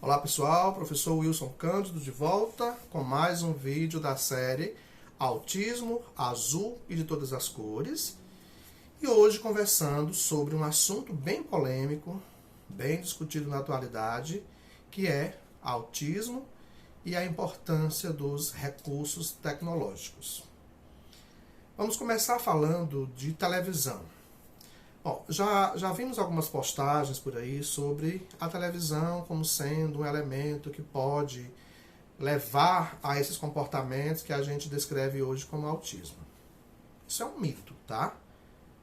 Olá pessoal, professor Wilson Cândido de volta com mais um vídeo da série Autismo, Azul e de Todas as Cores. E hoje conversando sobre um assunto bem polêmico, bem discutido na atualidade, que é autismo e a importância dos recursos tecnológicos. Vamos começar falando de televisão. Bom, já vimos algumas postagens por aí sobre a televisão como sendo um elemento que pode levar a esses comportamentos que a gente descreve hoje como autismo. Isso é um mito, tá?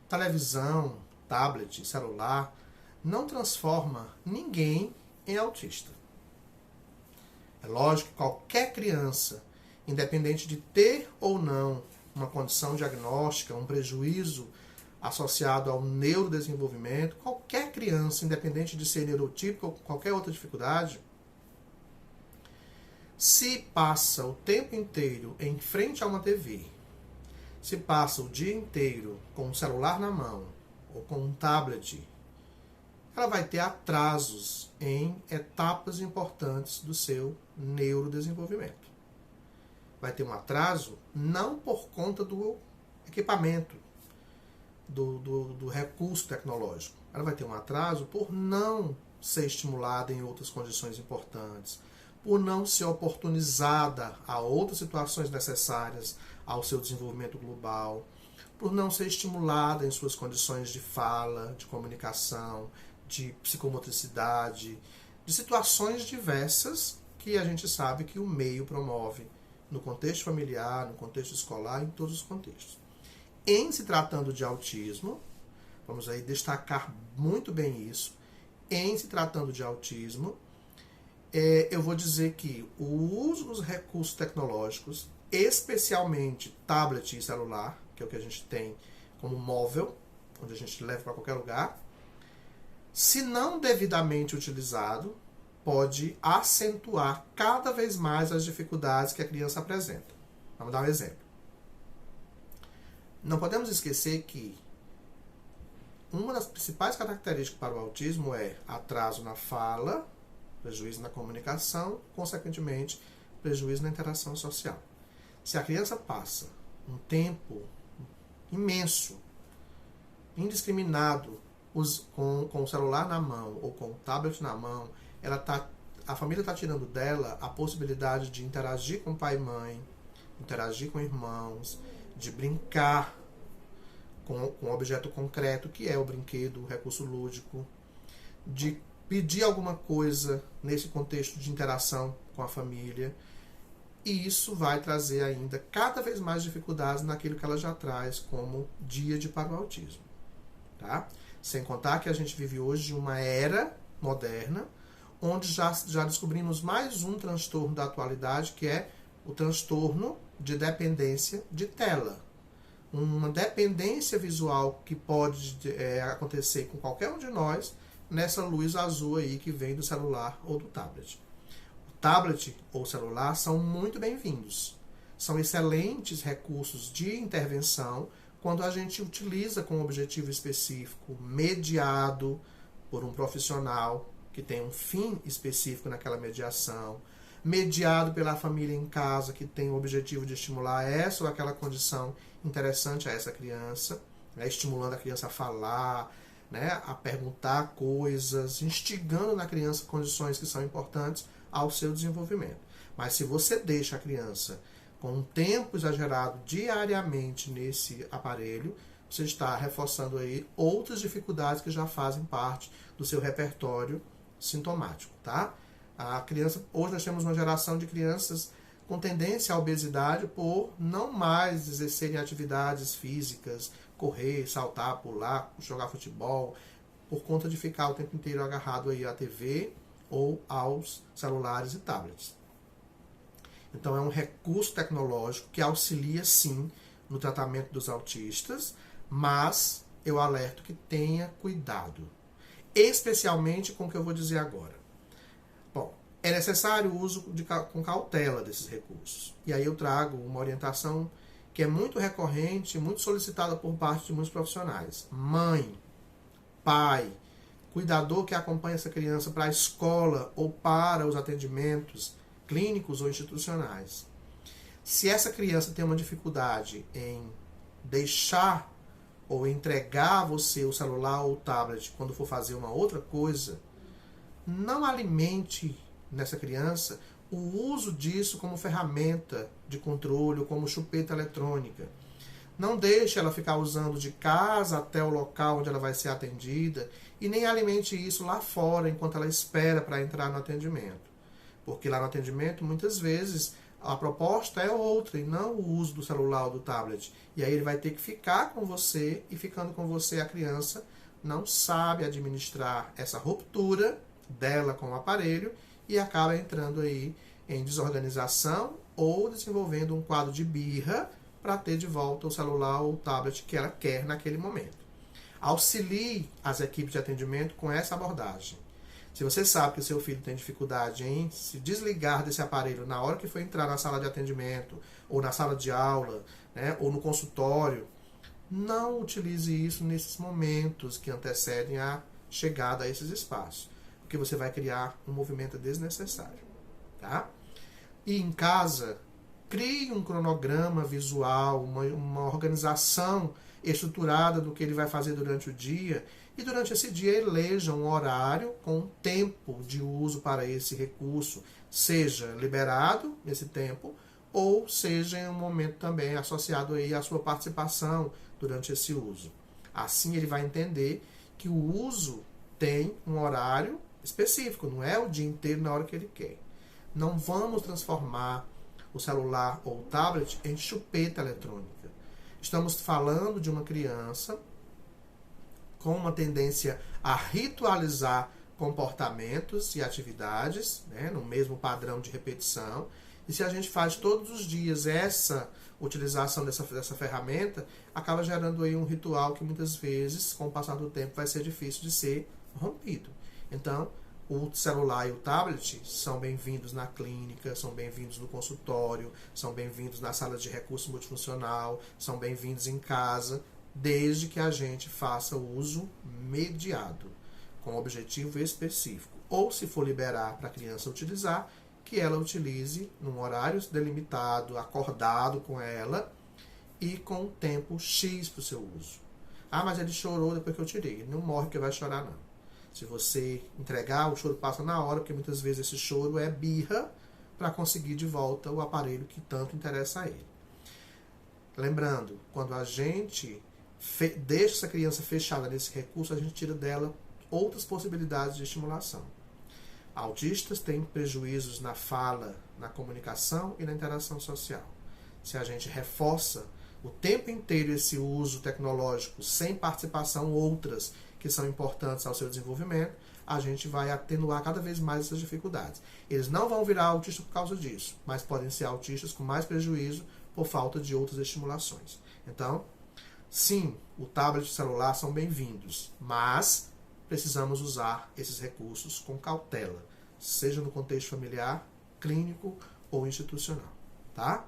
Televisão, tablet, celular não transforma ninguém em autista. É lógico que qualquer criança, independente de ter ou não uma condição diagnóstica, um prejuízo associado ao neurodesenvolvimento, qualquer criança, independente de ser neurotípico ou qualquer outra dificuldade, se passa o tempo inteiro em frente a uma TV, se passa o dia inteiro com um celular na mão ou com um tablet, ela vai ter atrasos em etapas importantes do seu neurodesenvolvimento. Vai ter um atraso não por conta do equipamento, do recurso tecnológico. Ela vai ter um atraso por não ser estimulada em outras condições importantes, por não ser oportunizada a outras situações necessárias ao seu desenvolvimento global, por não ser estimulada em suas condições de fala, de comunicação, de psicomotricidade, de situações diversas que a gente sabe que o meio promove no contexto familiar, no contexto escolar, em todos os contextos. Em se tratando de autismo, vamos aí destacar muito bem isso, em se tratando de autismo, eu vou dizer que o uso dos recursos tecnológicos, especialmente tablet e celular, que é o que a gente tem como móvel, onde a gente leva para qualquer lugar, se não devidamente utilizado, pode acentuar cada vez mais as dificuldades que a criança apresenta. Vamos dar um exemplo. Não podemos esquecer que uma das principais características para o autismo é atraso na fala, prejuízo na comunicação, consequentemente, prejuízo na interação social. Se a criança passa um tempo imenso, indiscriminado, com o celular na mão ou com o tablet na mão, a família está tirando dela a possibilidade de interagir com pai e mãe, interagir com irmãos, de brincar com um objeto concreto, que é o brinquedo, o recurso lúdico, de pedir alguma coisa nesse contexto de interação com a família. E isso vai trazer ainda cada vez mais dificuldades naquilo que ela já traz como díade para o autismo. Tá? Sem contar que a gente vive hoje uma era moderna, onde já descobrimos mais um transtorno da atualidade, que é o transtorno de dependência de tela. Uma dependência visual que pode acontecer com qualquer um de nós nessa luz azul aí que vem do celular ou do tablet. O tablet ou o celular são muito bem-vindos. São excelentes recursos de intervenção quando a gente utiliza com um objetivo específico, mediado por um profissional que tem um fim específico naquela mediação, mediado pela família em casa, que tem o objetivo de estimular essa ou aquela condição interessante a essa criança, né, estimulando a criança a falar, né, a perguntar coisas, instigando na criança condições que são importantes ao seu desenvolvimento. Mas se você deixa a criança com um tempo exagerado diariamente nesse aparelho, você está reforçando aí outras dificuldades que já fazem parte do seu repertório sintomático, tá? A criança, hoje nós temos uma geração de crianças com tendência à obesidade por não mais exercerem atividades físicas, correr, saltar, pular, jogar futebol, por conta de ficar o tempo inteiro agarrado aí à TV ou aos celulares e tablets. Então é um recurso tecnológico que auxilia sim no tratamento dos autistas, mas eu alerto que tenha cuidado, especialmente com o que eu vou dizer agora. Bom, é necessário o uso com cautela desses recursos. E aí eu trago uma orientação que é muito recorrente, muito solicitada por parte de muitos profissionais. Mãe, pai, cuidador que acompanha essa criança para a escola ou para os atendimentos clínicos ou institucionais. Se essa criança tem uma dificuldade em deixar ou entregar a você o celular ou o tablet quando for fazer uma outra coisa, não alimente nessa criança o uso disso como ferramenta de controle ou como chupeta eletrônica. Não deixe ela ficar usando de casa até o local onde ela vai ser atendida e nem alimente isso lá fora enquanto ela espera para entrar no atendimento. Porque lá no atendimento, muitas vezes, a proposta é outra e não o uso do celular ou do tablet. E aí ele vai ter que ficar com você e ficando com você a criança não sabe administrar essa ruptura dela com o aparelho e acaba entrando aí em desorganização ou desenvolvendo um quadro de birra para ter de volta o celular ou o tablet que ela quer naquele momento. Auxilie as equipes de atendimento com essa abordagem. Se você sabe que o seu filho tem dificuldade em se desligar desse aparelho na hora que for entrar na sala de atendimento, ou na sala de aula, né, ou no consultório, não utilize isso nesses momentos que antecedem a chegada a esses espaços, porque você vai criar um movimento desnecessário. Tá? E em casa, crie um cronograma visual, uma organização estruturada do que ele vai fazer durante o dia e durante esse dia eleja um horário com um tempo de uso para esse recurso, seja liberado nesse tempo ou seja em um momento também associado aí à sua participação durante esse uso. Assim ele vai entender que o uso tem um horário específico, não é o dia inteiro na hora que ele quer. Não vamos transformar o celular ou o tablet em chupeta eletrônica. Estamos falando de uma criança com uma tendência a ritualizar comportamentos e atividades, né, no mesmo padrão de repetição. E se a gente faz todos os dias essa utilização dessa ferramenta, acaba gerando aí um ritual que muitas vezes, com o passar do tempo, vai ser difícil de ser rompido. Então, o celular e o tablet são bem-vindos na clínica, são bem-vindos no consultório, são bem-vindos na sala de recurso multifuncional, são bem-vindos em casa, desde que a gente faça o uso mediado, com objetivo específico. Ou, se for liberar para a criança utilizar, que ela utilize num horário delimitado, acordado com ela e com tempo X para o seu uso. Ah, mas ele chorou depois que eu tirei. Ele não morre porque vai chorar, não. Se você entregar, o choro passa na hora, porque muitas vezes esse choro é birra para conseguir de volta o aparelho que tanto interessa a ele. Lembrando, quando a gente deixa essa criança fechada nesse recurso, a gente tira dela outras possibilidades de estimulação. Autistas têm prejuízos na fala, na comunicação e na interação social. Se a gente reforça o tempo inteiro esse uso tecnológico sem participação outras que são importantes ao seu desenvolvimento, a gente vai atenuar cada vez mais essas dificuldades. Eles não vão virar autistas por causa disso, mas podem ser autistas com mais prejuízo por falta de outras estimulações. Então, sim, o tablet e o celular são bem-vindos, mas precisamos usar esses recursos com cautela, seja no contexto familiar, clínico ou institucional. Tá?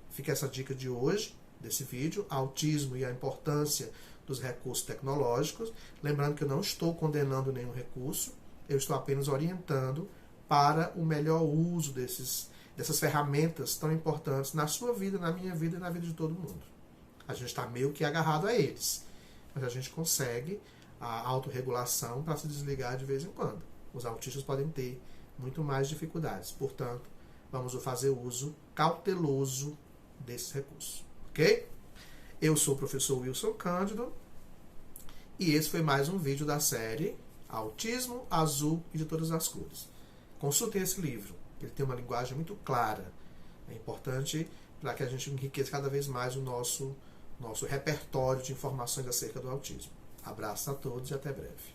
Fica essa dica de hoje, desse vídeo, autismo e a importância dos recursos tecnológicos. Lembrando que eu não estou condenando nenhum recurso, eu estou apenas orientando para o melhor uso dessas ferramentas tão importantes na sua vida, na minha vida e na vida de todo mundo. A gente está meio que agarrado a eles, mas a gente consegue a autorregulação para se desligar de vez em quando. Os autistas podem ter muito mais dificuldades, portanto, vamos fazer uso cauteloso desses recursos, ok? Eu sou o professor Wilson Cândido e esse foi mais um vídeo da série Autismo Azul e de Todas as Cores. Consultem esse livro, ele tem uma linguagem muito clara. É importante para que a gente enriqueça cada vez mais o nosso repertório de informações acerca do autismo. Abraço a todos e até breve.